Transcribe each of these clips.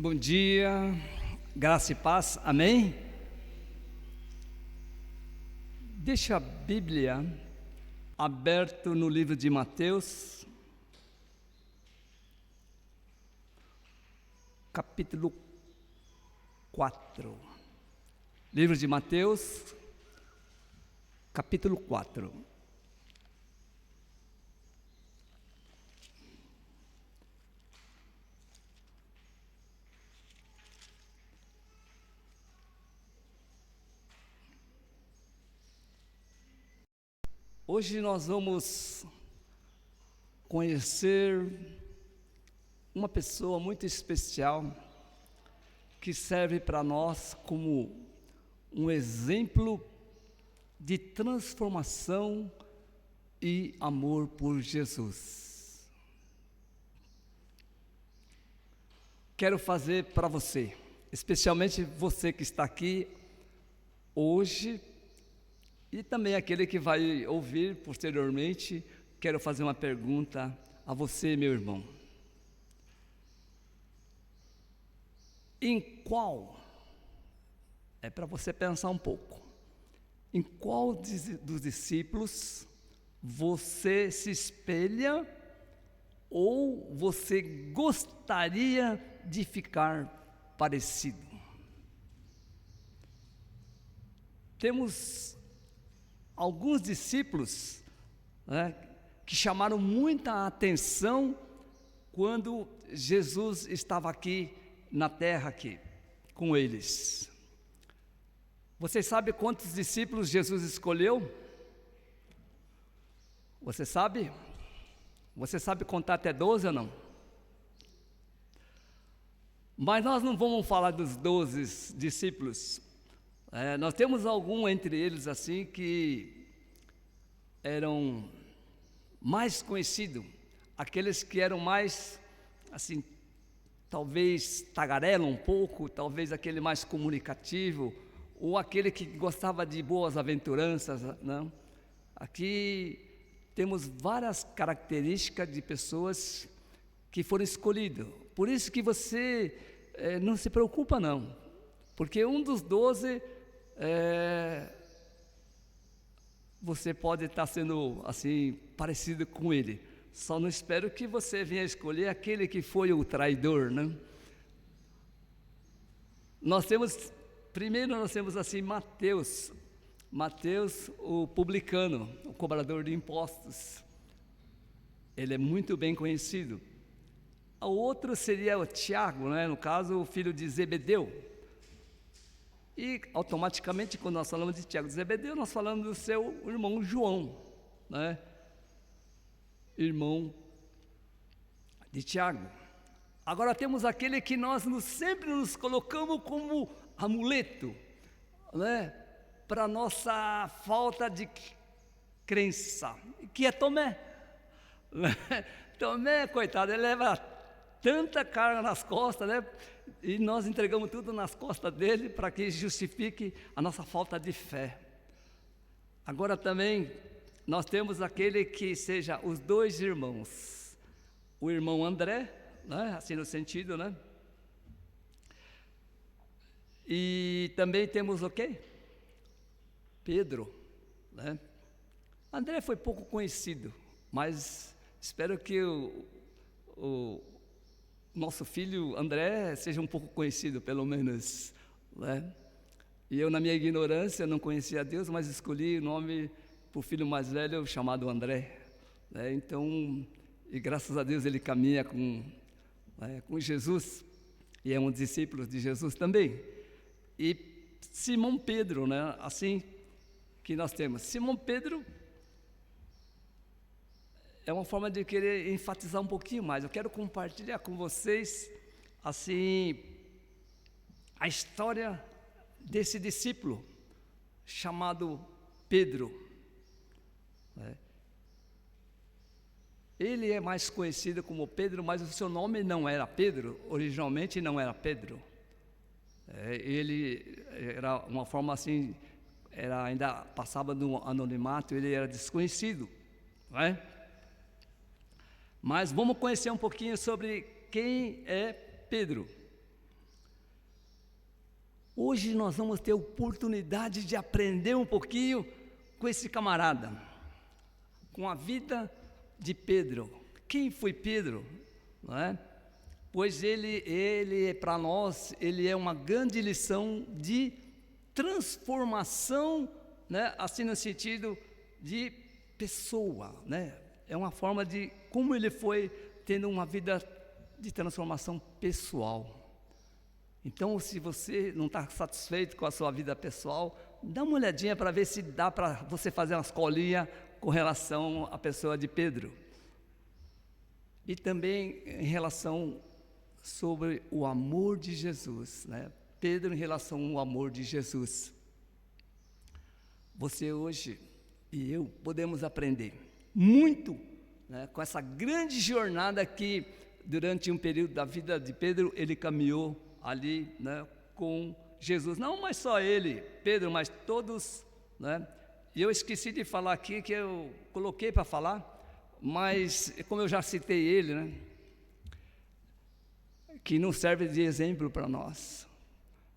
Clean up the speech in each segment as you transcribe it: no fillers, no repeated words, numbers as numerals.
Bom dia, graça e paz, amém? Deixa a Bíblia aberta no livro de Mateus, capítulo 4. Livro de Mateus, capítulo 4. Hoje nós vamos conhecer uma pessoa muito especial que serve para nós como um exemplo de transformação e amor por Jesus. Quero fazer para você, especialmente você que está aqui hoje, e também aquele que vai ouvir posteriormente, quero fazer uma pergunta a você, meu irmão. Em qual, é para você pensar um pouco, em qual dos discípulos você se espelha ou você gostaria de ficar parecido? Temos alguns discípulos, que chamaram muita atenção quando Jesus estava aqui na terra com eles. Você sabe quantos discípulos Jesus escolheu? Você sabe? Você sabe contar até 12 ou não? Mas nós não vamos falar dos 12 discípulos. Nós temos algum entre eles assim que eram mais conhecidos, aqueles que eram mais assim, talvez tagarela um pouco, talvez aquele mais comunicativo, ou aquele que gostava de boas aventuranças, não? Aqui temos várias características de pessoas que foram escolhidas. Por isso que você não se preocupa não, porque um dos 12 você pode estar sendo assim parecido com ele. Só não espero que você venha escolher aquele que foi o traidor, né? Primeiro nós temos assim Mateus, o publicano, o cobrador de impostos. Ele é muito bem conhecido. O outro seria o Tiago, né? No caso, o filho de Zebedeu. E automaticamente, quando nós falamos de Tiago de Zebedeu, nós falamos do seu irmão João, né? Irmão de Tiago. Agora temos aquele que nós sempre nos colocamos como amuleto, né? Para nossa falta de crença, que é Tomé. Tomé, coitado, ele leva tanta carga nas costas, né? E nós entregamos tudo nas costas dele para que justifique a nossa falta de fé. Agora também nós temos aquele que seja os dois irmãos, o irmão André, né? Assim no sentido, né? E também temos o quê? Pedro, né? André foi pouco conhecido, mas espero que o nosso filho André seja um pouco conhecido, pelo menos, né? E eu, na minha ignorância, não conhecia Deus, mas escolhi o nome para o filho mais velho, chamado André, né? Então, e graças a Deus ele caminha com Jesus, e é um discípulo de Jesus também. E Simão Pedro, né? Assim que nós temos. Simão Pedro é uma forma de querer enfatizar um pouquinho mais. Eu quero compartilhar com vocês, assim, a história desse discípulo chamado Pedro. Ele é mais conhecido como Pedro, mas o seu nome não era Pedro, originalmente não era Pedro. Ele era uma forma assim, ainda passava no anonimato, ele era desconhecido, não é? Mas vamos conhecer um pouquinho sobre quem é Pedro. Hoje nós vamos ter oportunidade de aprender um pouquinho com esse camarada, com a vida de Pedro. Quem foi Pedro? Não é? Pois ele para nós, ele é uma grande lição de transformação, né? Assim no sentido de pessoa, né? É uma forma de como ele foi tendo uma vida de transformação pessoal. Então, se você não está satisfeito com a sua vida pessoal, dá uma olhadinha para ver se dá para você fazer uma escolinha com relação à pessoa de Pedro. E também em relação sobre o amor de Jesus, né? Pedro em relação ao amor de Jesus. Você hoje e eu podemos aprender muito, né, com essa grande jornada que durante um período da vida de Pedro ele caminhou ali, né, com Jesus. Não mais só ele, Pedro, mas todos, né? E eu esqueci de falar aqui que eu coloquei para falar, mas como eu já citei ele, né, que não serve de exemplo para nós,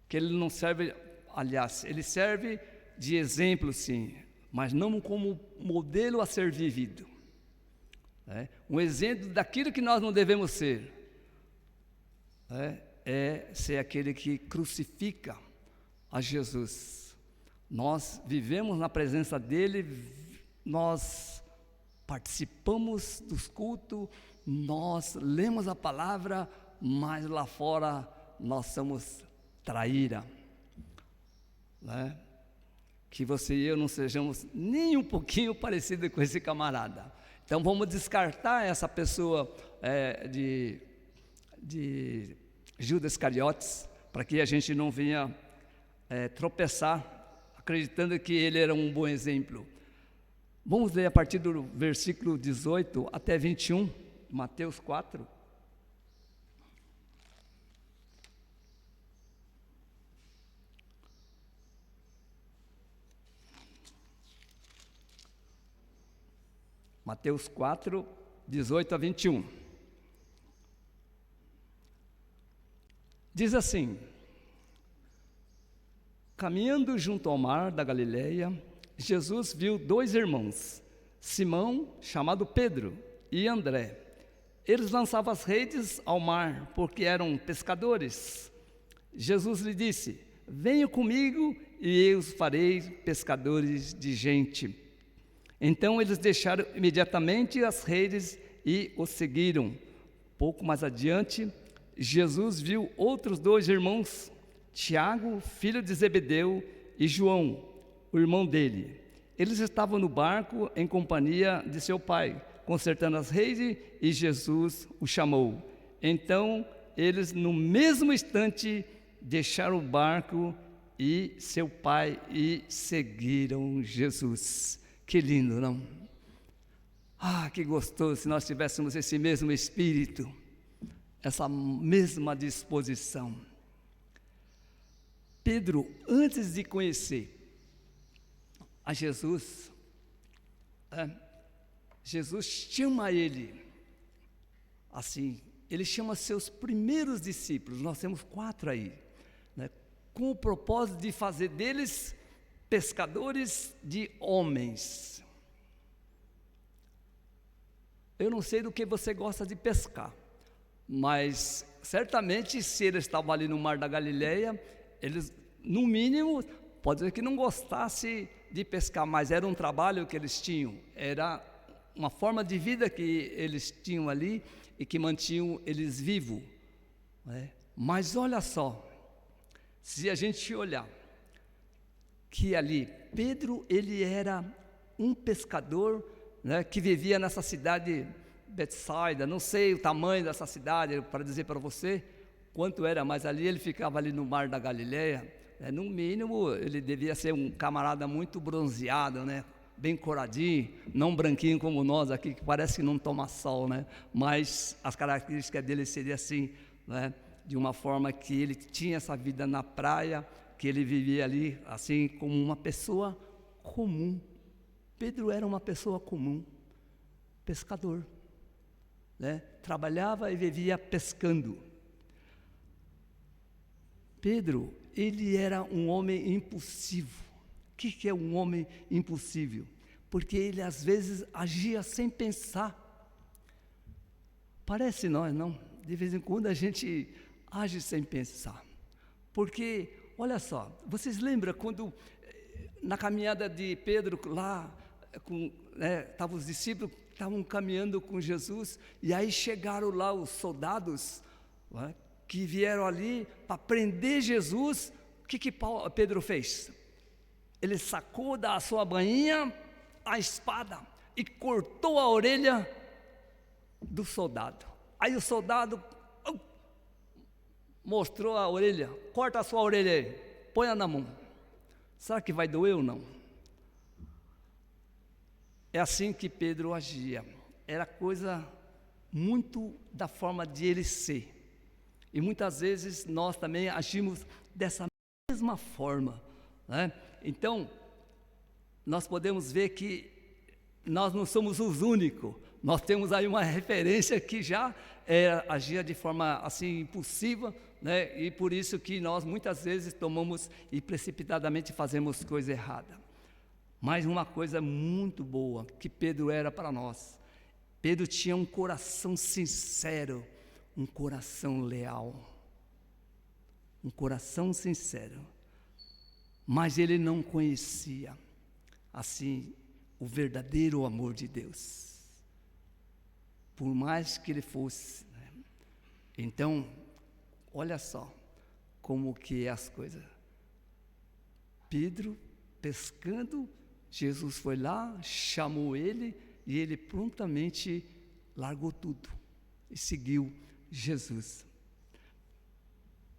que ele não serve, aliás, ele serve de exemplo sim, mas não como modelo a ser vivido, né? Um exemplo daquilo que nós não devemos ser, né? É ser aquele que crucifica a Jesus. Nós vivemos na presença dele, nós participamos dos cultos, nós lemos a palavra, mas lá fora nós somos traíra, né? Que você e eu não sejamos nem um pouquinho parecidos com esse camarada. Então vamos descartar essa pessoa de Judas Iscariotes, para que a gente não venha tropeçar, acreditando que ele era um bom exemplo. Vamos ler a partir do versículo 18 até 21, Mateus 4. Mateus 4, 18 a 21. Diz assim: caminhando junto ao mar da Galileia, Jesus viu dois irmãos, Simão, chamado Pedro, e André. Eles lançavam as redes ao mar, porque eram pescadores. Jesus lhe disse: venha comigo e eu os farei pescadores de gente. Então eles deixaram imediatamente as redes e o seguiram. Pouco mais adiante, Jesus viu outros dois irmãos, Tiago, filho de Zebedeu, e João, o irmão dele. Eles estavam no barco em companhia de seu pai, consertando as redes, e Jesus o chamou. Então eles no mesmo instante deixaram o barco e seu pai e seguiram Jesus. Que lindo, não? Ah, que gostoso se nós tivéssemos esse mesmo espírito, essa mesma disposição. Pedro, antes de conhecer a Jesus, Jesus chama ele, assim, ele chama seus primeiros discípulos, nós temos 4 aí, né, com o propósito de fazer deles pescadores de homens. Eu não sei do que você gosta de pescar, mas certamente se eles estavam ali no mar da Galileia, eles, no mínimo, pode ser que não gostasse de pescar, mas era um trabalho que eles tinham, era uma forma de vida que eles tinham ali e que mantinham eles vivos, né? Mas olha só, se a gente olhar, que ali, Pedro, ele era um pescador, né, que vivia nessa cidade Betsaida, não sei o tamanho dessa cidade, para dizer para você quanto era, mas ali ele ficava ali no mar da Galileia, no mínimo ele devia ser um camarada muito bronzeado, né, bem coradinho, não branquinho como nós aqui, que parece que não toma sol, né, mas as características dele seriam assim, né, de uma forma que ele tinha essa vida na praia, que ele vivia ali assim como uma pessoa comum. Pedro era uma pessoa comum, pescador, né? Trabalhava e vivia pescando. Pedro, ele era um homem impulsivo. O que é um homem impulsivo? Porque ele às vezes agia sem pensar. Parece nós, não? De vez em quando a gente age sem pensar. Porque, olha só, vocês lembram quando na caminhada de Pedro lá, estavam os discípulos, estavam caminhando com Jesus, e aí chegaram lá os soldados, que vieram ali para prender Jesus. O que Pedro fez? Ele sacou da sua bainha a espada e cortou a orelha do soldado. Aí o soldado mostrou a orelha, corta a sua orelha aí, põe na mão. Será que vai doer ou não? É assim que Pedro agia. Era coisa muito da forma de ele ser. E muitas vezes nós também agimos dessa mesma forma, né? Então, nós podemos ver que nós não somos os únicos. Nós temos aí uma referência que já agia de forma assim impulsiva, né? E por isso que nós muitas vezes tomamos e precipitadamente fazemos coisa errada. Mas uma coisa muito boa que Pedro era para nós. Pedro tinha um coração sincero, um coração leal. Um coração sincero. Mas ele não conhecia, assim, o verdadeiro amor de Deus. Por mais que ele fosse, né? Então, olha só como que é as coisas. Pedro pescando, Jesus foi lá, chamou ele, e ele prontamente largou tudo e seguiu Jesus.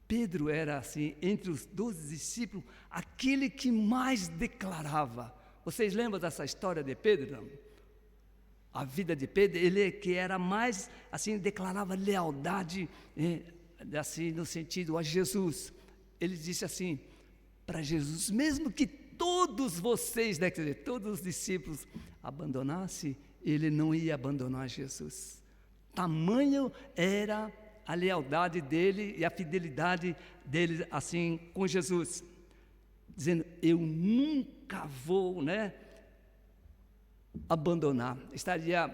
Pedro era assim, entre os 12 discípulos, aquele que mais declarava. Vocês lembram dessa história de Pedro? Não? A vida de Pedro, ele que era mais, assim, declarava lealdade, assim, no sentido a Jesus. Ele disse assim, para Jesus, mesmo que todos vocês, né, quer dizer, todos os discípulos abandonassem, ele não ia abandonar Jesus. Tamanho era a lealdade dele e a fidelidade dele, assim, com Jesus. Dizendo, eu nunca vou, abandonar. Estaria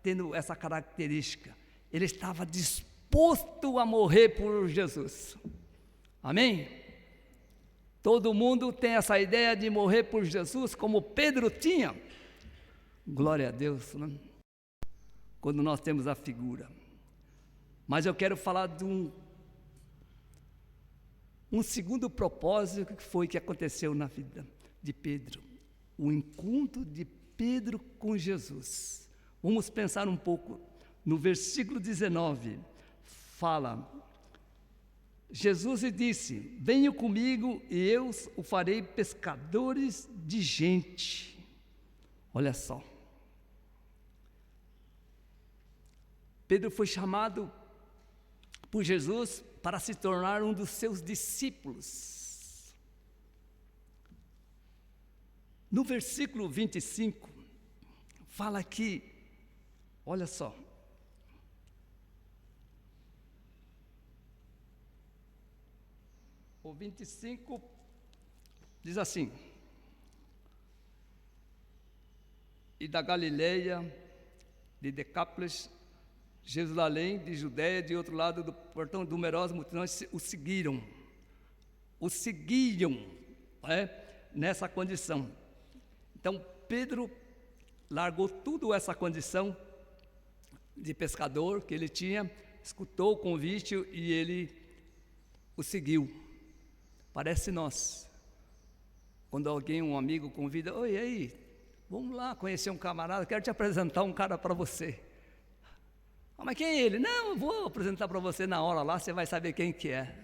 tendo essa característica. Ele estava disposto a morrer por Jesus. Amém? Todo mundo tem essa ideia de morrer por Jesus, como Pedro tinha. Glória a Deus, né? Quando nós temos a figura. Mas eu quero falar de um segundo propósito que aconteceu na vida de Pedro. O encontro de Pedro com Jesus. Vamos pensar um pouco. No versículo 19, fala, Jesus lhe disse, venha comigo e eu o farei pescadores de gente. Olha só. Pedro foi chamado por Jesus para se tornar um dos seus discípulos. No versículo 25, fala aqui, olha só. O 25 diz assim, e da Galileia, de Decápolis, Jerusalém, de Judéia, de outro lado do portão, numerosas multidões o seguiam, nessa condição. Então, Pedro largou tudo essa condição de pescador que ele tinha, escutou o convite e ele o seguiu. Parece nós, quando um amigo convida, oi, aí, vamos lá conhecer um camarada, quero te apresentar um cara para você. Mas quem é ele? Não, eu vou apresentar para você na hora lá, você vai saber quem que é.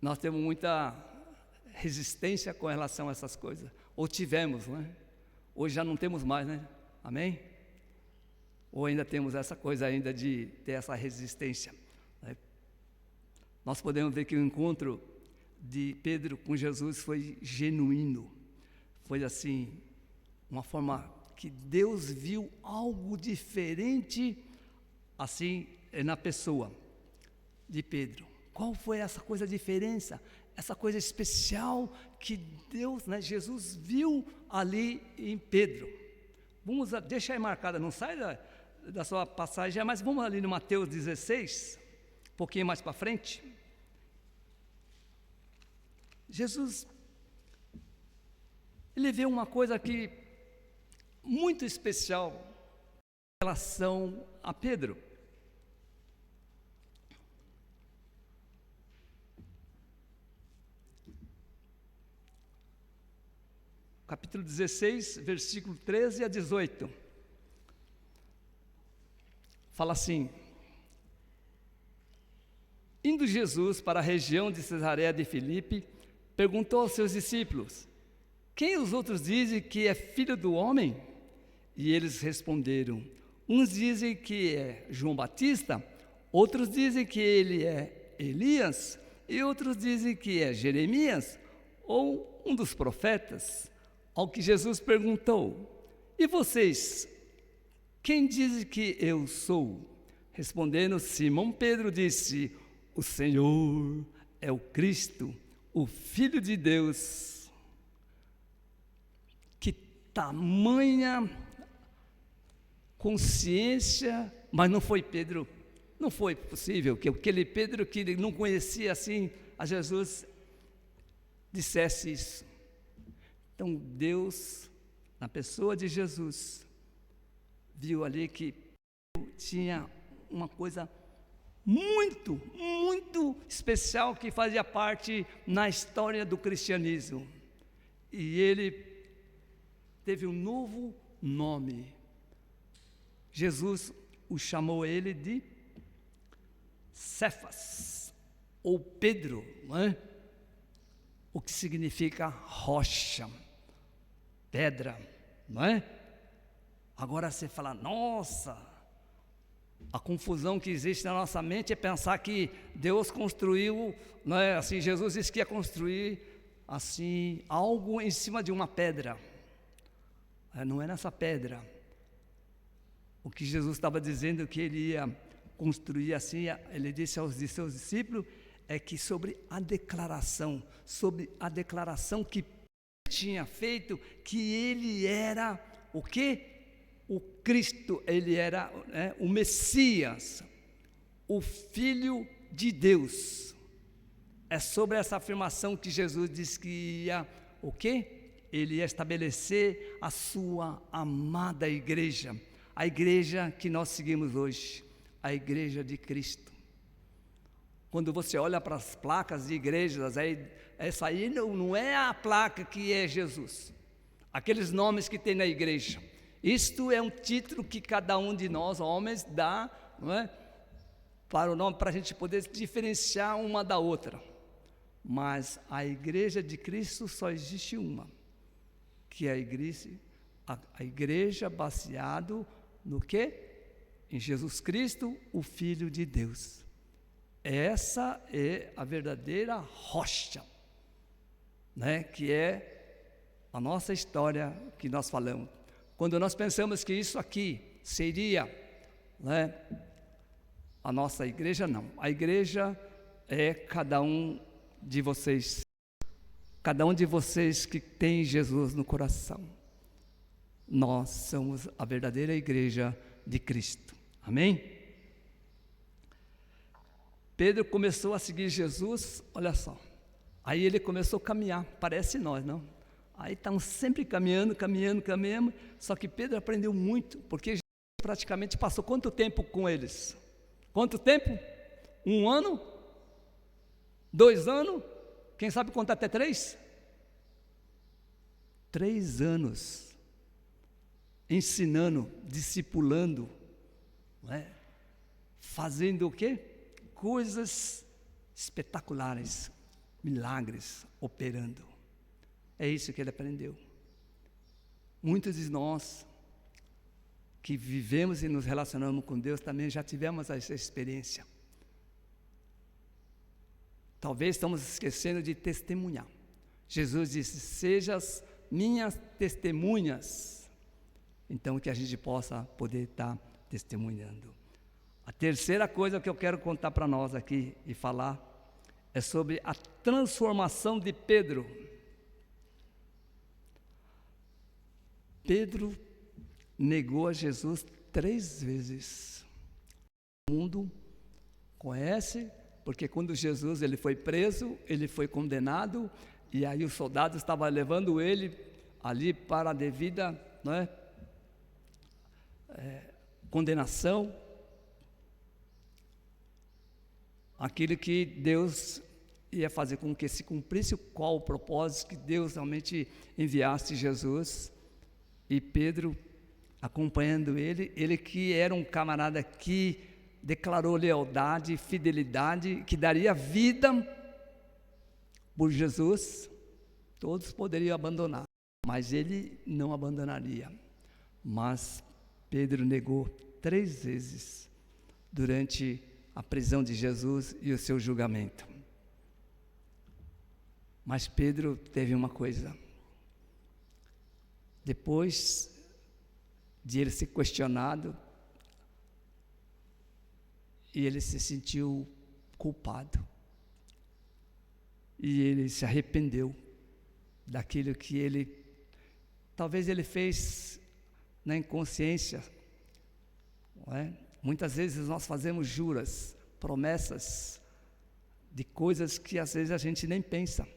Nós temos muita resistência com relação a essas coisas. Ou tivemos, né? Hoje já não temos mais, né? Amém? Ou ainda temos essa coisa ainda de ter essa resistência. Nós podemos ver que o encontro de Pedro com Jesus foi genuíno. Foi assim, uma forma que Deus viu algo diferente assim na pessoa de Pedro. Qual foi essa coisa, a diferença, essa coisa especial que Deus, né, Jesus viu ali em Pedro? Deixa aí marcada, não sai da sua passagem, mas vamos ali no Mateus 16, um pouquinho mais para frente. Jesus, ele vê uma coisa aqui muito especial em relação a Pedro. Capítulo 16, versículo 13 a 18. Fala assim: indo Jesus para a região de Cesareia de Filipe, perguntou aos seus discípulos: quem os outros dizem que é filho do homem? E eles responderam: uns dizem que é João Batista, outros dizem que ele é Elias, e outros dizem que é Jeremias, ou um dos profetas. Ao que Jesus perguntou: e vocês, quem dizem que eu sou? Respondendo, Simão Pedro disse: o Senhor é o Cristo, o Filho de Deus. Que tamanha consciência, mas não foi Pedro, não foi possível que aquele Pedro que não conhecia assim a Jesus dissesse isso. Então Deus, na pessoa de Jesus, viu ali que tinha uma coisa muito, muito especial que fazia parte na história do cristianismo. E ele teve um novo nome. Jesus chamou ele de Cefas, ou Pedro, não é? O que significa rocha, pedra, não é? Agora você fala, nossa, a confusão que existe na nossa mente é pensar que Deus construiu, não é? Assim, Jesus disse que ia construir assim algo em cima de uma pedra. Não é nessa pedra. O que Jesus estava dizendo que ele ia construir assim, ele disse aos seus discípulos, é que sobre a declaração que tinha feito, que ele era o quê? O Cristo, ele era o Messias, o Filho de Deus. É sobre essa afirmação que Jesus disse que ia, o quê? Ele ia estabelecer a sua amada igreja, a igreja que nós seguimos hoje, a igreja de Cristo. Quando você olha para as placas de igrejas, essa aí não é a placa que é Jesus, aqueles nomes que tem na igreja. Isto é um título que cada um de nós, homens, dá, não é? Para o nome, para a gente poder diferenciar uma da outra. Mas a igreja de Cristo só existe uma, que é a igreja baseado no quê? Em Jesus Cristo, o Filho de Deus. Essa é a verdadeira rocha, né? Que é a nossa história que nós falamos. Quando nós pensamos que isso aqui seria, né, a nossa igreja, não. A igreja é cada um de vocês que tem Jesus no coração. Nós somos a verdadeira igreja de Cristo. Amém? Pedro começou a seguir Jesus, olha só. Aí ele começou a caminhar, parece nós, não? Aí estão sempre caminhando, só que Pedro aprendeu muito, porque Jesus praticamente passou quanto tempo com eles? Quanto tempo? 1 ano? 2 anos? Quem sabe contar até 3? 3 anos, ensinando, discipulando, não é? Fazendo o quê? Coisas espetaculares, milagres operando. É isso que ele aprendeu. Muitos de nós que vivemos e nos relacionamos com Deus também já tivemos essa experiência. Talvez estamos esquecendo de testemunhar. Jesus disse: sejas minhas testemunhas. Então que a gente possa poder estar testemunhando. A terceira coisa que eu quero contar para nós aqui e falar é sobre a transformação de Pedro. Pedro negou a Jesus 3 vezes. O mundo conhece, porque quando Jesus ele foi preso, ele foi condenado, e aí os soldados estavam levando ele ali para a devida, não é, condenação, aquilo que Deus ia fazer com que se cumprisse qual o propósito que Deus realmente enviasse Jesus. E Pedro, acompanhando ele que era um camarada que declarou lealdade, fidelidade, que daria vida por Jesus, todos poderiam abandonar, mas ele não abandonaria. Mas Pedro negou 3 vezes durante a prisão de Jesus e o seu julgamento. Mas Pedro teve uma coisa: depois de ele ser questionado, e ele se sentiu culpado, e ele se arrependeu daquilo que talvez ele fez na inconsciência, não é? Muitas vezes nós fazemos juras, promessas de coisas que às vezes a gente nem pensa,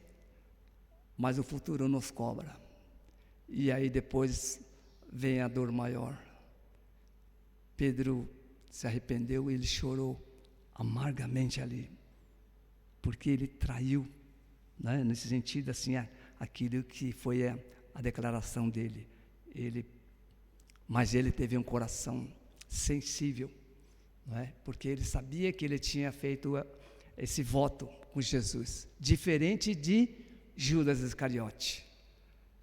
mas o futuro nos cobra, e aí depois vem a dor maior. Pedro se arrependeu e ele chorou amargamente ali, porque ele traiu, né, nesse sentido assim, aquilo que foi a declaração dele. Mas ele teve um coração sensível, não é? Porque ele sabia que ele tinha feito esse voto com Jesus, diferente de Judas Iscariote.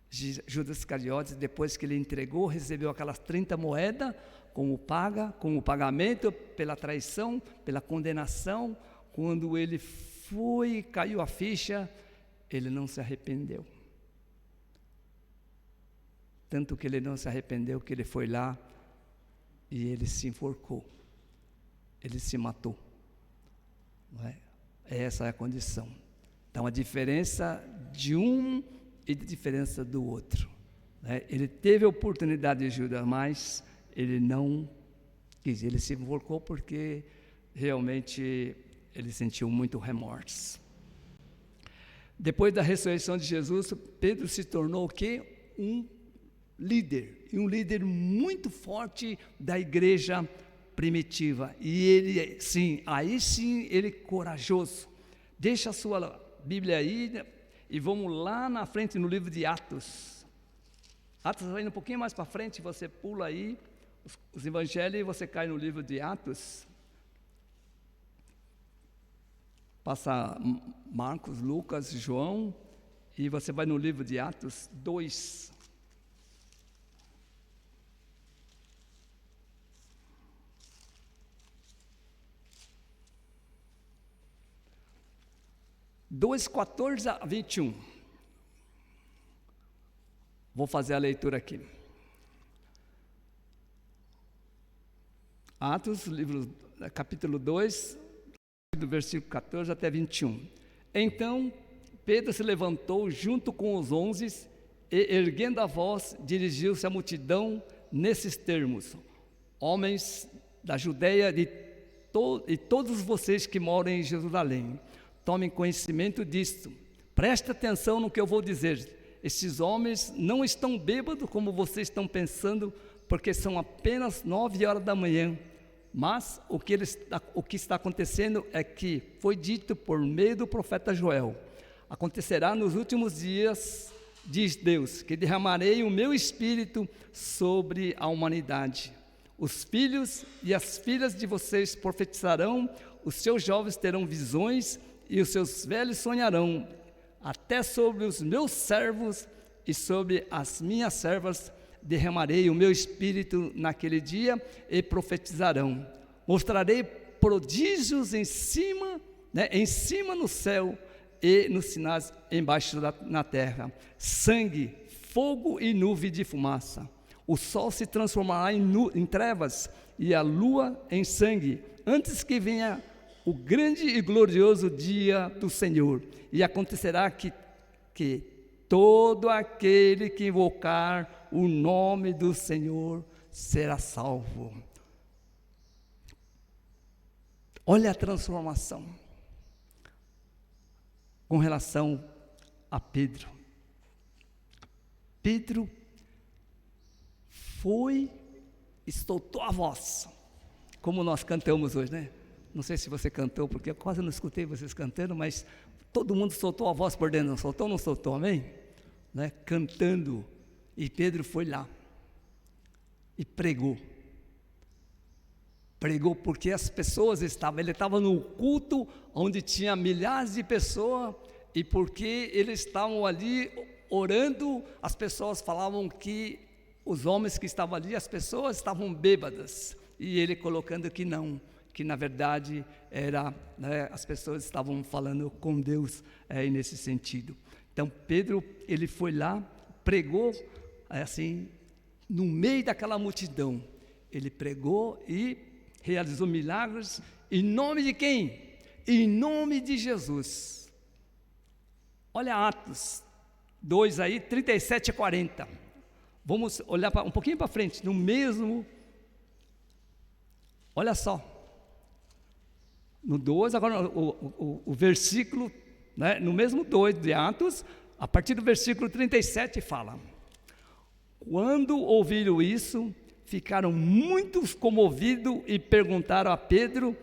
Judas Iscariote, depois que ele entregou, recebeu aquelas 30 moedas como pagamento pela traição, pela condenação. Quando ele foi, caiu a ficha, ele não se arrependeu. Tanto que ele não se arrependeu, que ele foi lá e ele se enforcou, ele se matou, não é? Essa é a condição. Então a diferença de um e a diferença do outro, né? Ele teve a oportunidade de ajudar, mas ele não quis, ele se enforcou porque realmente ele sentiu muito remorso. Depois da ressurreição de Jesus, Pedro se tornou o quê? Um líder muito forte da igreja primitiva. E ele, sim, aí sim, ele corajoso. Deixa a sua Bíblia aí e vamos lá na frente no livro de Atos. Atos vai indo um pouquinho mais para frente, você pula aí os evangelhos e você cai no livro de Atos. Passa Marcos, Lucas, João, e você vai no livro de Atos 2. Dois, 14 a 21. Vou fazer a leitura aqui. Atos, capítulo 2, do versículo 14 até 21. Então, Pedro se levantou junto com os 11 e, erguendo a voz, dirigiu-se à multidão nesses termos: homens da Judeia e todos vocês que moram em Jerusalém, tomem conhecimento disto, preste atenção no que eu vou dizer. Estes homens não estão bêbados como vocês estão pensando, porque são apenas 9 horas da manhã. Mas o que está acontecendo é que foi dito por meio do profeta Joel: acontecerá nos últimos dias, diz Deus, que derramarei o meu espírito sobre a humanidade. Os filhos e as filhas de vocês profetizarão, os seus jovens terão visões e os seus velhos sonharão. Até sobre os meus servos e sobre as minhas servas derramarei o meu espírito naquele dia e profetizarão. Mostrarei prodígios em cima no céu e nos sinais embaixo na terra: sangue, fogo e nuvem de fumaça. O sol se transformará em trevas e a lua em sangue, antes que venha o grande e glorioso dia do Senhor, e acontecerá que todo aquele que invocar o nome do Senhor será salvo. Olha a transformação com relação a Pedro. Pedro foi e soltou a voz, como nós cantamos hoje, né? Não sei se você cantou, porque eu quase não escutei vocês cantando, mas todo mundo soltou a voz por dentro, não soltou, não soltou, amém? Né? Cantando, e Pedro foi lá e pregou porque as pessoas ele estava no culto onde tinha milhares de pessoas, e porque eles estavam ali orando, as pessoas falavam que os homens que estavam ali, as pessoas estavam bêbadas, e ele colocando que não, que na verdade era, né, as pessoas estavam falando com Deus nesse sentido. Então Pedro, ele foi lá, pregou, assim, no meio daquela multidão, ele pregou e realizou milagres, em nome de quem? Em nome de Jesus. Olha Atos 2 aí, 37 e 40. Vamos olhar um pouquinho para frente, no mesmo, olha só, no 2, agora o versículo, né, no mesmo 2 de Atos, a partir do versículo 37 fala: quando ouviram isso, ficaram muito comovidos e perguntaram a Pedro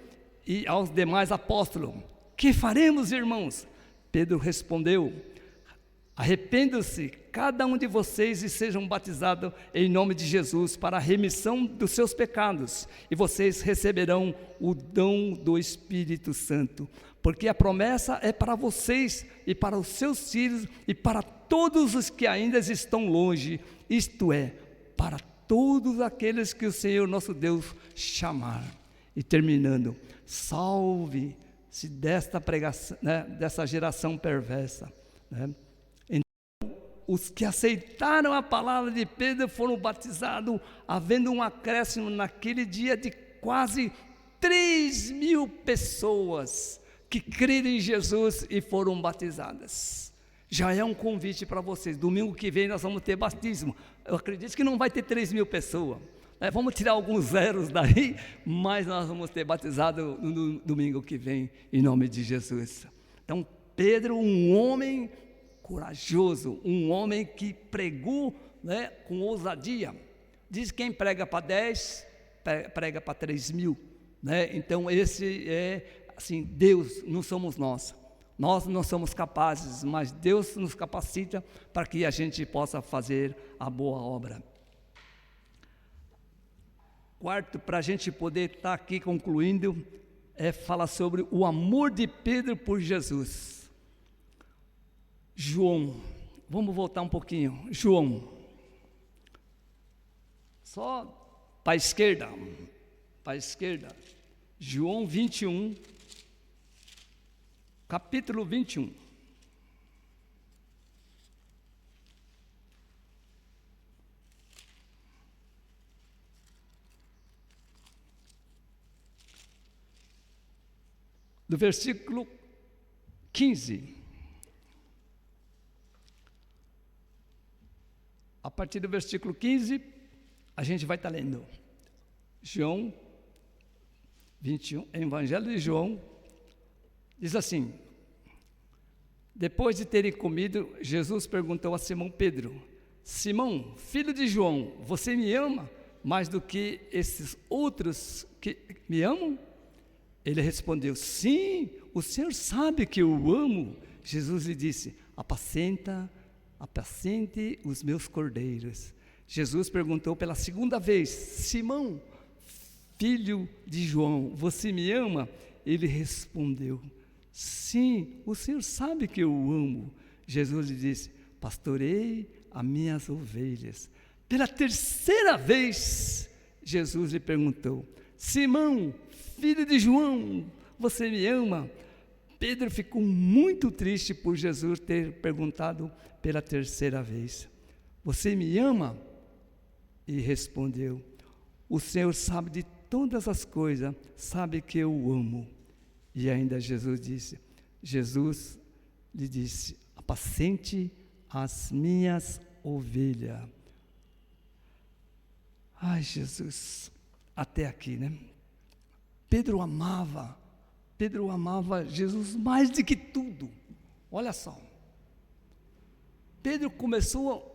e aos demais apóstolos: que faremos, irmãos? Pedro respondeu: arrependam-se cada um de vocês e sejam batizados em nome de Jesus para a remissão dos seus pecados, e vocês receberão o dom do Espírito Santo, porque a promessa é para vocês e para os seus filhos e para todos os que ainda estão longe, isto é, para todos aqueles que o Senhor nosso Deus chamar. E terminando: salve-se desta pregação, né, dessa geração perversa, né? Os que aceitaram a palavra de Pedro foram batizados, havendo um acréscimo naquele dia de quase 3.000 pessoas que creram em Jesus e foram batizadas. Já é um convite para vocês. Domingo que vem nós vamos ter batismo. Eu acredito que não vai ter 3.000 pessoas, né? Vamos tirar alguns zeros daí, mas nós vamos ter batizado no domingo que vem, em nome de Jesus. Então Pedro, um homem corajoso, um homem que pregou, né, com ousadia. Diz que quem prega para 10, prega para 3.000, né? Então esse é assim, Deus, não somos nós não somos capazes, mas Deus nos capacita para que a gente possa fazer a boa obra. Quarto, para a gente poder estar aqui concluindo, falar sobre o amor de Pedro por Jesus. João, vamos voltar um pouquinho. João, só para a esquerda, João 21, capítulo 21. Do versículo 15. A partir do versículo 15, a gente vai estar lendo. João 21, Evangelho de João, diz assim: depois de terem comido, Jesus perguntou a Simão Pedro: Simão, filho de João, você me ama mais do que esses outros que me amam? Ele respondeu: sim, o Senhor sabe que eu amo. Jesus lhe disse: apacente os meus cordeiros. Jesus perguntou pela segunda vez: Simão, filho de João, você me ama? Ele respondeu: sim, o Senhor sabe que eu amo. Jesus lhe disse: pastorei as minhas ovelhas. Pela terceira vez, Jesus lhe perguntou: Simão, filho de João, você me ama? Pedro ficou muito triste por Jesus ter perguntado pela terceira vez: você me ama? E respondeu: o Senhor sabe de todas as coisas, sabe que eu amo. E ainda Jesus lhe disse: apacente as minhas ovelhas. Ai, Jesus, até aqui, né? Pedro amava Jesus mais do que tudo. Olha só, Pedro começou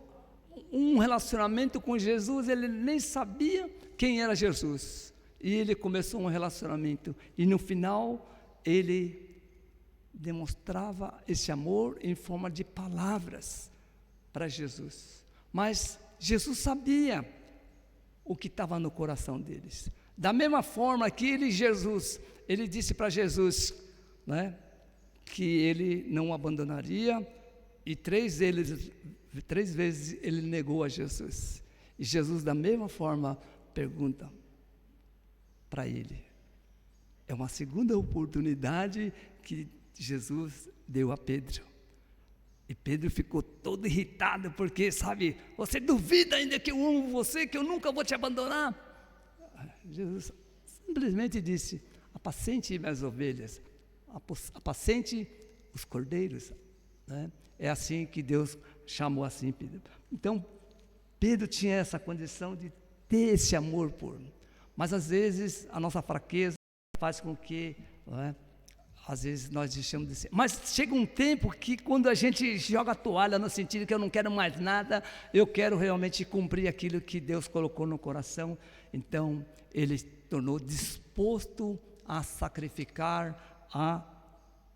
um relacionamento com Jesus, ele nem sabia quem era Jesus, e ele começou um relacionamento, e no final, ele demonstrava esse amor em forma de palavras para Jesus, mas Jesus sabia o que estava no coração deles. Da mesma forma que ele disse para Jesus, né, que ele não abandonaria, e 3 vezes ele negou a Jesus. E Jesus, da mesma forma, pergunta para ele. É uma segunda oportunidade que Jesus deu a Pedro. E Pedro ficou todo irritado, porque, sabe, você duvida ainda que eu amo você, que eu nunca vou te abandonar? Jesus simplesmente disse: apacente minhas ovelhas, apacente os cordeiros, né? É assim que Deus chamou assim Pedro. Então, Pedro tinha essa condição de ter esse amor por mim. Mas às vezes a nossa fraqueza faz com que, né, às vezes nós deixamos de ser. Mas chega um tempo que quando a gente joga a toalha no sentido que eu não quero mais nada, eu quero realmente cumprir aquilo que Deus colocou no coração. Então ele se tornou disposto a sacrificar a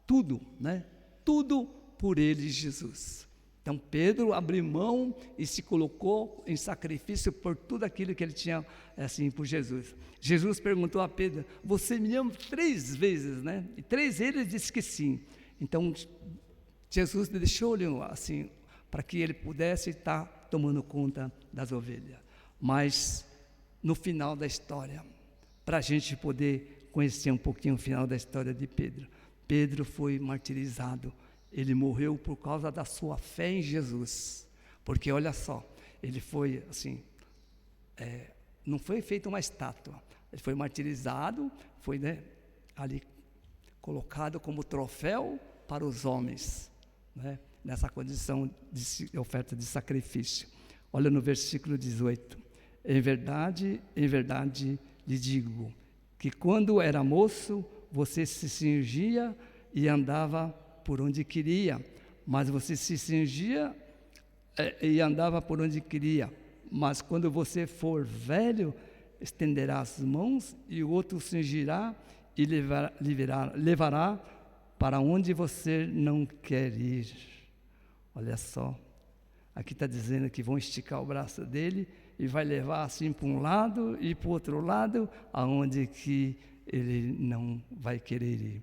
tudo, né? Tudo por ele, Jesus. Então Pedro abriu mão e se colocou em sacrifício por tudo aquilo que ele tinha, assim, por Jesus. Jesus perguntou a Pedro: você me ama 3 vezes, né? E 3 vezes ele disse que sim. Então Jesus deixou-lhe assim, para que ele pudesse estar tomando conta das ovelhas. Mas no final da história, para a gente poder conhecer um pouquinho o final da história de Pedro, Pedro foi martirizado. Ele morreu por causa da sua fé em Jesus, porque olha só, ele foi assim, não foi feito uma estátua, ele foi martirizado, foi, né, ali colocado como troféu para os homens, né, nessa condição de oferta de sacrifício. Olha no versículo 18: em verdade lhe digo, que quando era moço, você se cingia e andava por onde queria, mas você se cingia e andava por onde queria, mas quando você for velho, estenderá as mãos e o outro cingirá e levará para onde você não quer ir. Olha só, aqui está dizendo que vão esticar o braço dele e vai levar assim para um lado e para o outro lado, aonde que ele não vai querer ir.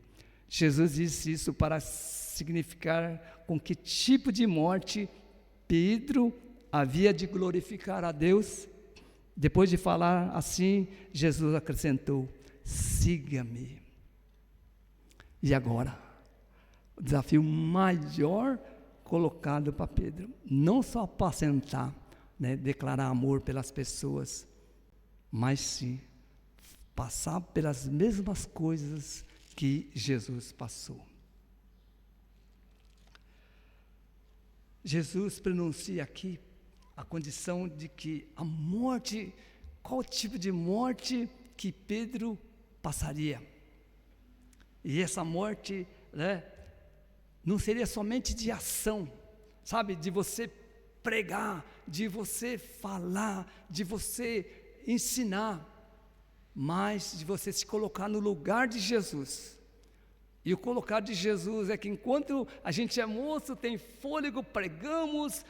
Jesus disse isso para significar com que tipo de morte Pedro havia de glorificar a Deus. Depois de falar assim, Jesus acrescentou: siga-me. E agora, o desafio maior colocado para Pedro, não só apacentar, né, declarar amor pelas pessoas, mas sim passar pelas mesmas coisas que Jesus passou. Jesus pronuncia aqui a condição de que a morte, qual tipo de morte que Pedro passaria. E essa morte, né, não seria somente de ação, sabe, de você pregar, de você falar, de você ensinar, mas de você se colocar no lugar de Jesus. E o colocar de Jesus é que enquanto a gente é moço, tem fôlego, pregamos,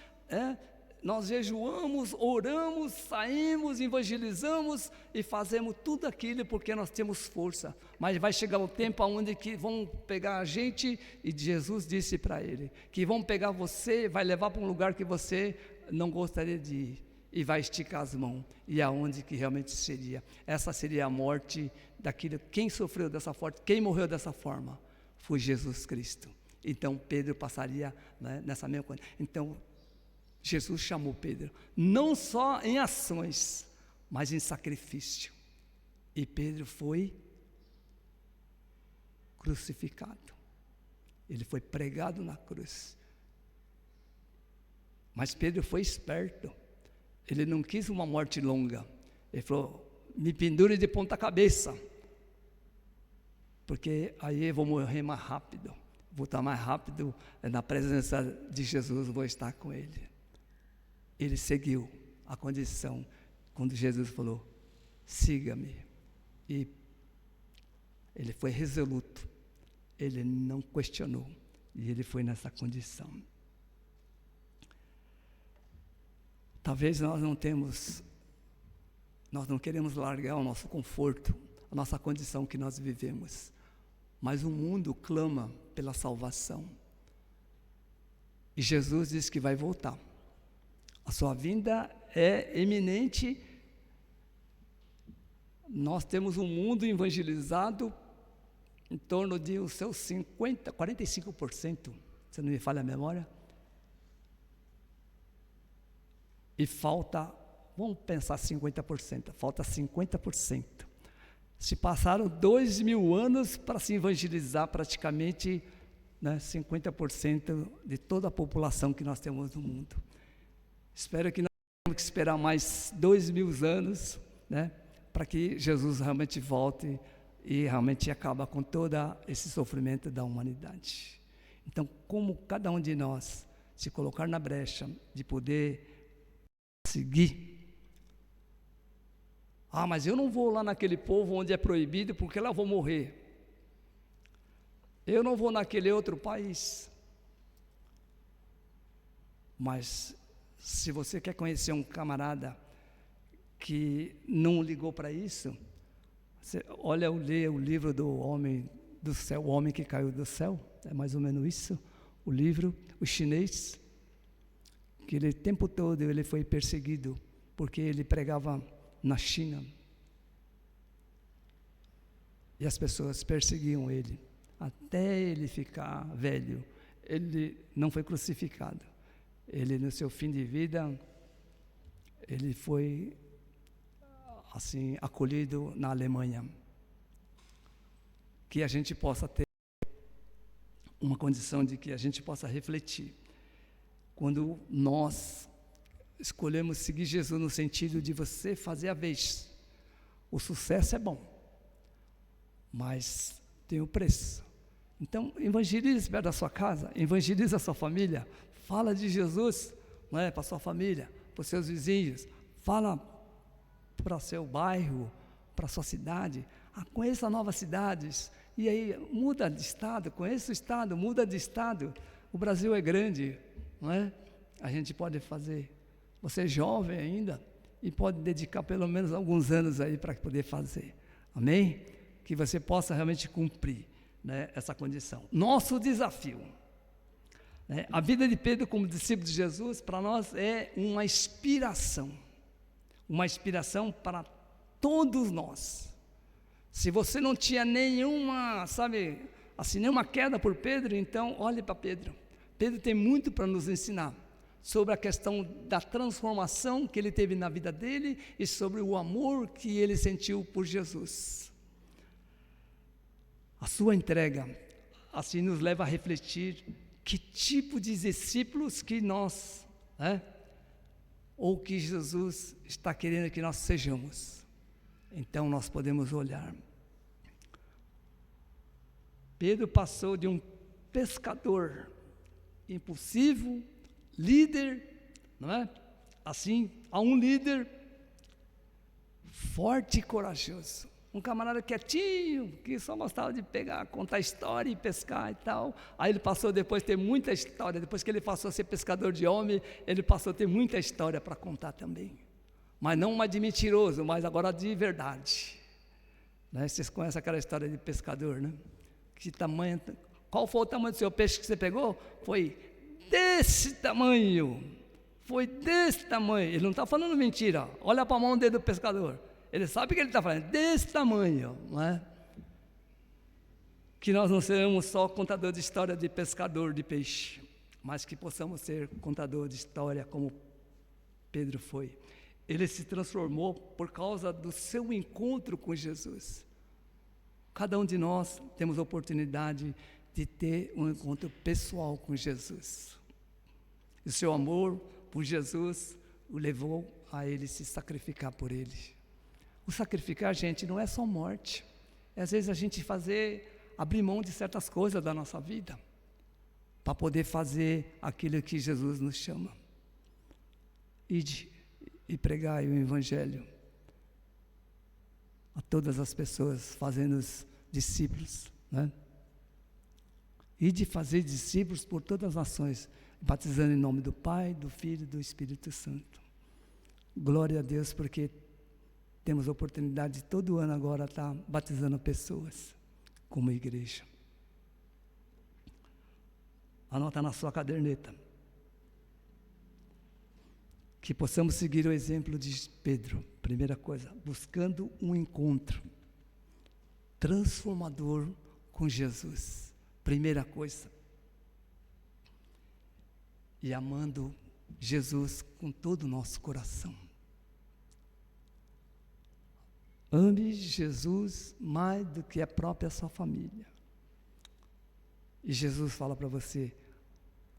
nós jejuamos, oramos, saímos, evangelizamos e fazemos tudo aquilo porque nós temos força. Mas vai chegar o tempo onde que vão pegar a gente, e Jesus disse para ele, que vão pegar você, vai levar para um lugar que você não gostaria de ir, e vai esticar as mãos, e aonde que realmente seria. Essa seria a morte daquilo. Quem sofreu dessa forma, quem morreu dessa forma, foi Jesus Cristo. Então Pedro passaria, né, nessa mesma coisa. Então Jesus chamou Pedro, não só em ações, mas em sacrifício. E Pedro foi crucificado. Ele foi pregado na cruz. Mas Pedro foi esperto. Ele não quis uma morte longa. Ele falou: me pendure de ponta cabeça, porque aí eu vou morrer mais rápido. Vou estar mais rápido na presença de Jesus, vou estar com Ele. Ele seguiu a condição quando Jesus falou: siga-me. E ele foi resoluto, ele não questionou, e ele foi nessa condição. Talvez nós não queremos largar o nosso conforto, a nossa condição que nós vivemos, mas o mundo clama pela salvação, e Jesus diz que vai voltar. A sua vinda é iminente. Nós temos um mundo evangelizado em torno de os seus 45%, se não me falha a memória. E falta, vamos pensar 50%, falta 50%. Se passaram 2.000 anos para se evangelizar praticamente, 50% de toda a população que nós temos no mundo. Espero que nós não tenhamos que esperar mais 2.000 anos, para que Jesus realmente volte e realmente acabe com todo esse sofrimento da humanidade. Então, como cada um de nós se colocar na brecha de poder seguir. Mas eu não vou lá naquele povo onde é proibido, porque lá eu vou morrer. Eu não vou naquele outro país. Mas se você quer conhecer um camarada que não ligou para isso, você lê o livro do Homem do Céu, o Homem que Caiu do Céu, é mais ou menos isso, o livro, o chinês, que ele o tempo todo ele foi perseguido, porque ele pregava na China, e as pessoas perseguiam ele, até ele ficar velho. Ele não foi crucificado, ele no seu fim de vida, ele foi assim acolhido na Alemanha. Que a gente possa ter uma condição de que a gente possa refletir. Quando nós escolhemos seguir Jesus no sentido de você fazer a vez, o sucesso é bom, mas tem o preço. Então, evangelize perto da sua casa, evangelize a sua família, fala de Jesus, para a sua família, para os seus vizinhos, fala para o seu bairro, para a sua cidade, conheça novas cidades, e aí muda de estado, conheça o estado, muda de estado. O Brasil é grande, a gente pode fazer. Você é jovem ainda e pode dedicar pelo menos alguns anos aí para poder fazer, amém? Que você possa realmente cumprir, essa condição. Nosso desafio, a vida de Pedro como discípulo de Jesus, para nós é uma inspiração para todos nós. Se você não tinha nenhuma, nenhuma queda por Pedro, então olhe para Pedro. Pedro tem muito para nos ensinar sobre a questão da transformação que ele teve na vida dele e sobre o amor que ele sentiu por Jesus. A sua entrega, assim, nos leva a refletir que tipo de discípulos que nós, ou que Jesus está querendo que nós sejamos. Então nós podemos olhar. Pedro passou de um pescador impulsivo, líder, assim, a um líder forte e corajoso. Um camarada quietinho, que só gostava de pegar, contar história e pescar e tal. Aí ele passou depois a ter muita história. Depois que ele passou a ser pescador de homem, ele passou a ter muita história para contar também. Mas não uma de mentiroso, mas agora de verdade. Vocês conhecem aquela história de pescador, Que tamanho? Qual foi o tamanho do seu peixe que você pegou? Foi desse tamanho. Foi desse tamanho. Ele não está falando mentira. Olha para a mão dele do pescador. Ele sabe o que ele está falando. Desse tamanho, Que nós não seremos só contador de história de pescador de peixe, mas que possamos ser contador de história como Pedro foi. Ele se transformou por causa do seu encontro com Jesus. Cada um de nós temos a oportunidade de ter um encontro pessoal com Jesus. E o seu amor por Jesus o levou a ele se sacrificar por ele. O sacrificar, gente, não é só morte. É às vezes a gente abrir mão de certas coisas da nossa vida, para poder fazer aquilo que Jesus nos chama. Ide e pregai o Evangelho a todas as pessoas, fazendo-os discípulos, né? Ide fazer discípulos por todas as nações, batizando em nome do Pai, do Filho e do Espírito Santo. Glória a Deus, porque temos a oportunidade de todo ano agora estar batizando pessoas como igreja. Anota na sua caderneta. Que possamos seguir o exemplo de Pedro. Primeira coisa, buscando um encontro transformador com Jesus. Primeira coisa. E amando Jesus com todo o nosso coração. Ame Jesus mais do que a própria sua família. E Jesus fala para você,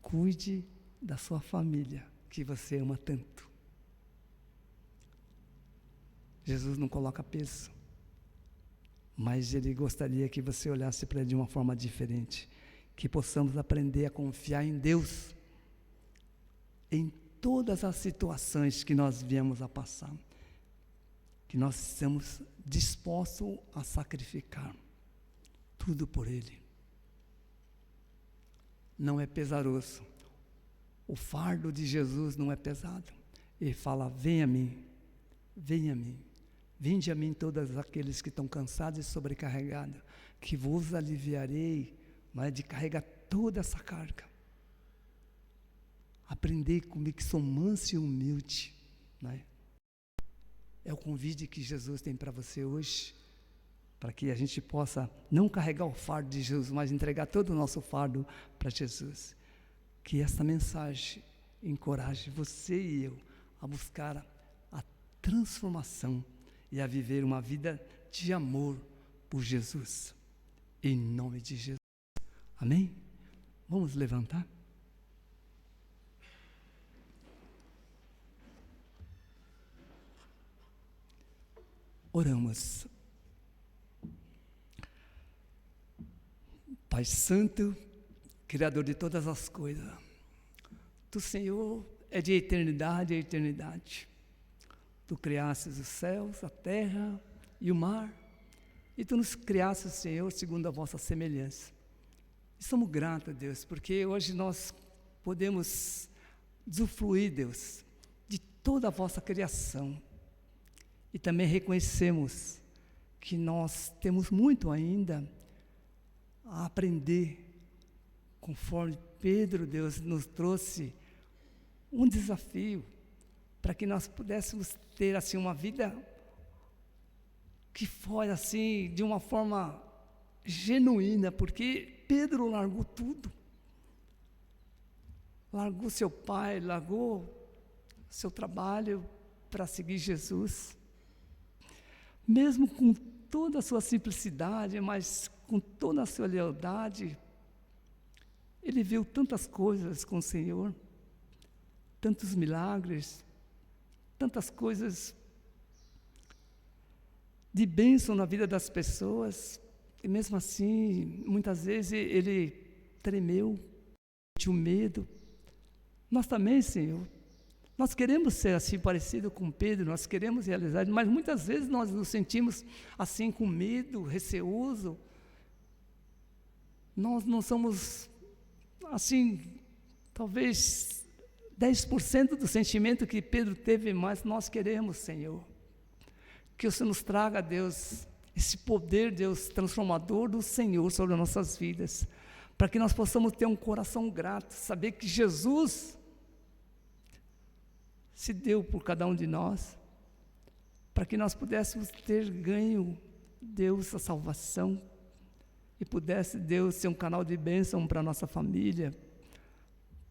cuide da sua família, que você ama tanto. Jesus não coloca peso, mas Ele gostaria que você olhasse para Ele de uma forma diferente, que possamos aprender a confiar em Deus, em todas as situações que nós viemos a passar, que nós estamos dispostos a sacrificar tudo por Ele. Não é pesaroso. O fardo de Jesus não é pesado. Ele fala, venha a mim, vinde a mim todos aqueles que estão cansados e sobrecarregados, que vos aliviarei, mas de carregar toda essa carga. Aprendei comigo que sou manso e humilde, né? É o convite que Jesus tem para você hoje, para que a gente possa não carregar o fardo de Jesus, mas entregar todo o nosso fardo para Jesus. Que essa mensagem encoraje você e eu a buscar a transformação e a viver uma vida de amor por Jesus. Em nome de Jesus. Amém? Vamos levantar? Oramos. Pai Santo, Criador de todas as coisas, Tu, Senhor, é de eternidade a eternidade. Tu criastes os céus, a terra e o mar, e Tu nos criastes, Senhor, segundo a vossa semelhança. E somos gratos, Deus, porque hoje nós podemos usufruir, Deus, de toda a vossa criação. E também reconhecemos que nós temos muito ainda a aprender, conforme Pedro, Deus, nos trouxe um desafio para que nós pudéssemos ter assim uma vida que foi assim de uma forma genuína, porque Pedro largou tudo, largou seu pai, largou seu trabalho para seguir Jesus, mesmo com toda a sua simplicidade, mas com toda a sua lealdade. Ele viu tantas coisas com o Senhor, tantos milagres, tantas coisas de bênção na vida das pessoas, e mesmo assim, muitas vezes ele tremeu, tinha medo. Nós também, Senhor, nós queremos ser assim parecido com Pedro, nós queremos realizar, mas muitas vezes nós nos sentimos assim com medo, receoso. Nós não somos assim, talvez 10% do sentimento que Pedro teve, mas nós queremos, Senhor, que o Senhor nos traga, Deus, esse poder, Deus, transformador do Senhor sobre as nossas vidas, para que nós possamos ter um coração grato, saber que Jesus se deu por cada um de nós, para que nós pudéssemos ter ganho, Deus, a salvação, e pudesse, Deus, ser um canal de bênção para a nossa família,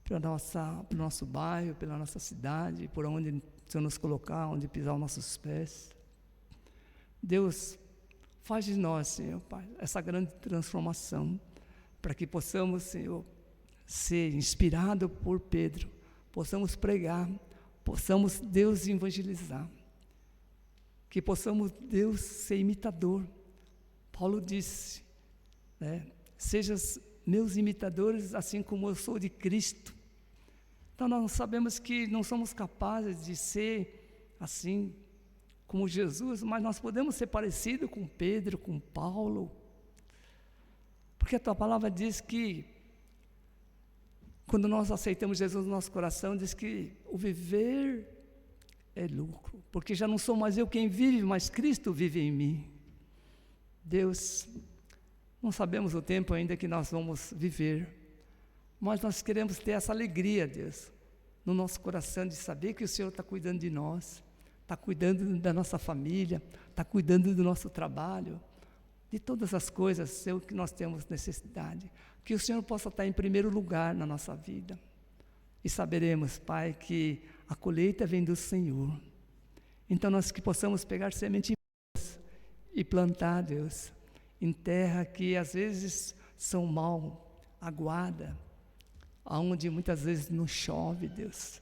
para o nosso bairro, pela nossa cidade, por onde o Senhor nos colocar, onde pisar os nossos pés. Deus, Faz de nós, Senhor, Pai, essa grande transformação, para que possamos, Senhor, ser inspirado por Pedro, possamos pregar, possamos, Deus, evangelizar, que possamos, Deus, ser imitador. Paulo disse, né, sejam meus imitadores, assim como eu sou de Cristo. Então nós sabemos que não somos capazes de ser assim como Jesus, mas nós podemos ser parecidos com Pedro, com Paulo, porque a tua palavra diz que quando nós aceitamos Jesus no nosso coração, diz que o viver é lucro, porque já não sou mais eu quem vive, mas Cristo vive em mim. Deus, não sabemos o tempo ainda que nós vamos viver, mas nós queremos ter essa alegria, Deus, no nosso coração, de saber que o Senhor está cuidando de nós, está cuidando da nossa família, está cuidando do nosso trabalho, de todas as coisas, Senhor, que nós temos necessidade. Que o Senhor possa estar em primeiro lugar na nossa vida. E saberemos, Pai, que a colheita vem do Senhor. Então nós que possamos pegar semente e plantar, Deus, em terra que às vezes são mal aguada, aonde muitas vezes não chove, Deus.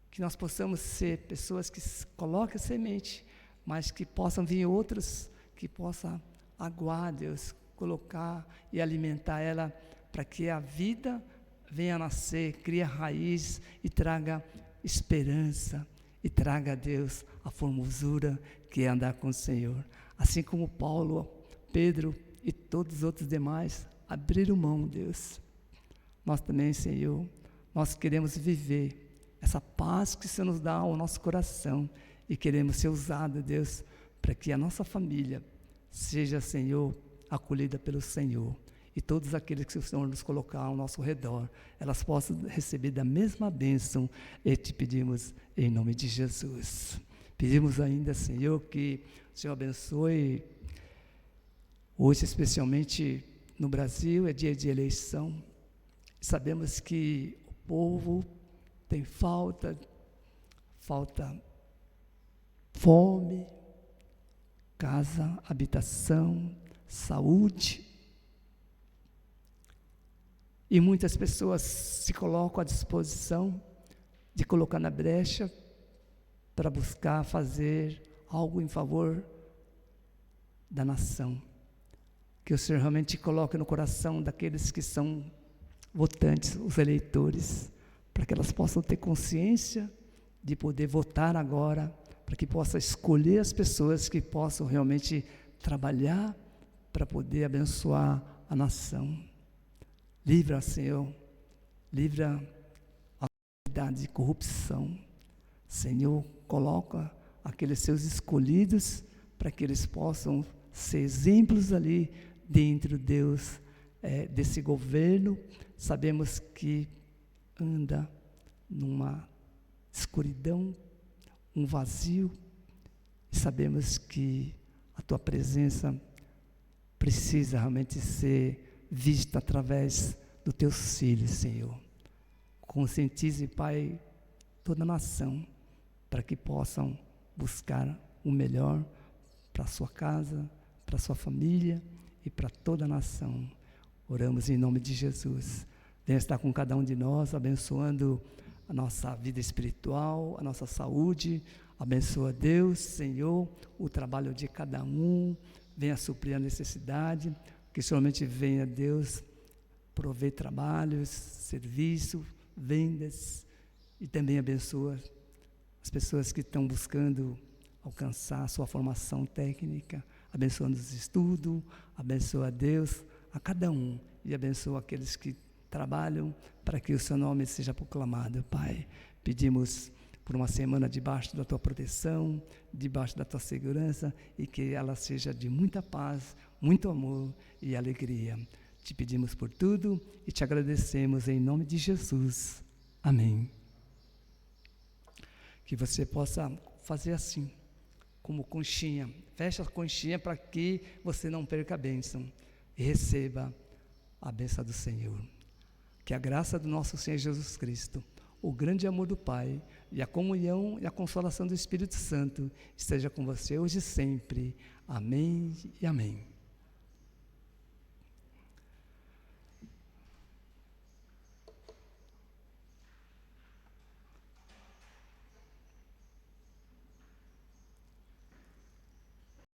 Que nós possamos ser pessoas que colocam semente, mas que possam vir outros que possam aguar, Deus, colocar e alimentar ela, para que a vida venha a nascer, crie raiz e traga esperança, e traga a Deus a formosura que é andar com o Senhor. Assim como Paulo, Pedro e todos os outros demais abriram mão, Deus. Nós também, Senhor, nós queremos viver essa paz que o Senhor nos dá ao nosso coração, e queremos ser usados, Deus, para que a nossa família seja, Senhor, acolhida pelo Senhor, e todos aqueles que o Senhor nos colocar ao nosso redor, elas possam receber da mesma bênção, e te pedimos em nome de Jesus. Pedimos ainda, Senhor, que o Senhor abençoe, hoje especialmente no Brasil, é dia de eleição, sabemos que o povo tem falta fome, casa, habitação, saúde, e muitas pessoas se colocam à disposição de colocar na brecha para buscar fazer algo em favor da nação. Que o Senhor realmente coloque no coração daqueles que são votantes, os eleitores, para que elas possam ter consciência de poder votar agora, para que possa escolher as pessoas que possam realmente trabalhar para poder abençoar a nação. Livra, Senhor, livra a comunidade de corrupção. Senhor, coloca aqueles seus escolhidos para que eles possam ser exemplos ali dentro, Deus, desse governo. Sabemos que anda numa escuridão, um vazio, e sabemos que a tua presença precisa realmente ser vista através dos teus filhos, Senhor. Conscientize, Pai, toda a nação, para que possam buscar o melhor para a sua casa, para a sua família e para toda a nação. Oramos em nome de Jesus. Venha estar com cada um de nós, abençoando a nossa vida espiritual, a nossa saúde. Abençoa, Deus, Senhor, o trabalho de cada um. Venha suprir a necessidade, que somente venha, Deus, prover trabalhos, serviço, vendas, e também abençoa as pessoas que estão buscando alcançar a sua formação técnica, abençoando os estudos, abençoa, Deus, a cada um, e abençoa aqueles que trabalham para que o seu nome seja proclamado, Pai. Pedimos por uma semana debaixo da tua proteção, debaixo da tua segurança, e que ela seja de muita paz, muito amor e alegria. Te pedimos por tudo e te agradecemos em nome de Jesus. Amém. Que você possa fazer assim, como conchinha. Feche a conchinha para que você não perca a bênção e receba a bênção do Senhor. Que a graça do nosso Senhor Jesus Cristo, o grande amor do Pai e a comunhão e a consolação do Espírito Santo esteja com você hoje e sempre. Amém e amém.